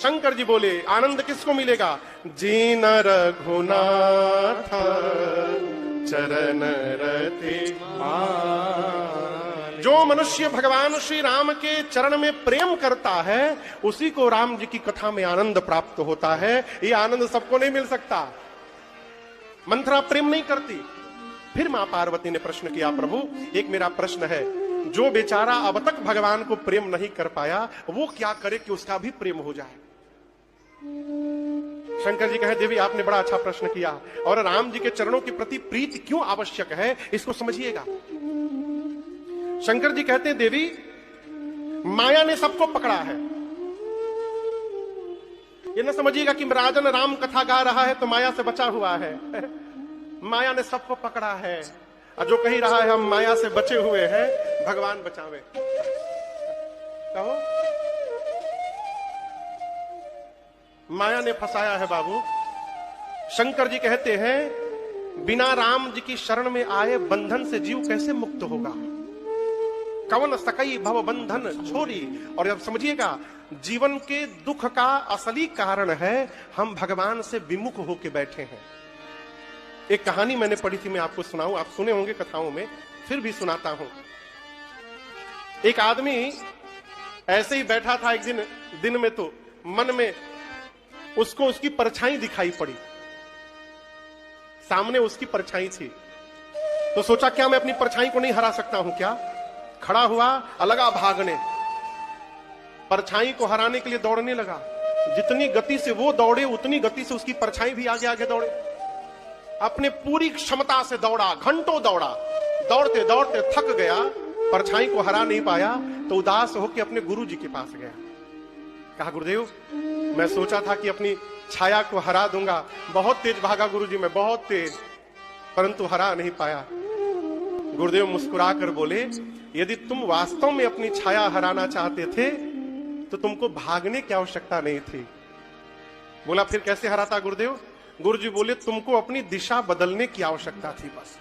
शंकर जी बोले आनंद किसको मिलेगा? जीन रघुनाथ चरण रते जो मनुष्य भगवान श्री राम के चरण में प्रेम करता है उसी को राम जी की कथा में आनंद प्राप्त होता है। ये आनंद सबको नहीं मिल सकता। मंथरा प्रेम नहीं करती। फिर मां पार्वती ने प्रश्न किया, प्रभु एक मेरा प्रश्न है, जो बेचारा अब तक भगवान को प्रेम नहीं कर पाया वो क्या करे कि उसका भी प्रेम हो जाए? शंकर जी कहे, देवी आपने बड़ा अच्छा प्रश्न किया और राम जी के चरणों के प्रति प्रीति क्यों आवश्यक है इसको समझिएगा। शंकर जी कहते हैं, देवी माया ने सबको पकड़ा है। ये न समझिएगा कि राजन राम कथा गा रहा है तो माया से बचा हुआ है। माया ने सबको पकड़ा है और जो कही रहा है हम माया से बचे हुए हैं, भगवान बचावे। कहो, माया ने फंसाया है बाबू। शंकर जी कहते हैं, बिना राम जी की शरण में आए बंधन से जीव कैसे मुक्त होगा? कवन सकई भव बंधन छोरी। और अब समझिएगा, जीवन के दुख का असली कारण है हम भगवान से विमुख होके बैठे हैं। एक कहानी मैंने पढ़ी थी, मैं आपको सुनाऊं, आप सुने होंगे कथाओं में, फिर भी सुनाता हूं। एक आदमी ऐसे ही बैठा था एक दिन में, तो मन में उसको उसकी परछाई दिखाई पड़ी। सामने उसकी परछाई थी तो सोचा क्या मैं अपनी परछाई को नहीं हरा सकता हूं क्या? खड़ा हुआ, लगा भागने, परछाई को हराने के लिए दौड़ने लगा। जितनी गति से वो दौड़े उतनी गति से उसकी परछाई भी आगे आगे दौड़े। अपने पूरी क्षमता से दौड़ा, घंटों दौड़ा, दौड़ते दौड़ते थक गया, परछाई को हरा नहीं पाया तो उदास होकर अपने गुरु जी के पास गया। कहा, गुरुदेव मैं सोचा था कि अपनी छाया को हरा दूंगा, बहुत तेज भागा गुरुजी, मैं बहुत तेज, परंतु हरा नहीं पाया। गुरुदेव मुस्कुराकर बोले, यदि तुम वास्तव में अपनी छाया हराना चाहते थे तो तुमको भागने की आवश्यकता नहीं थी। बोला फिर कैसे हराता गुरुदेव? गुरुजी बोले, तुमको अपनी दिशा बदलने की आवश्यकता थी बस।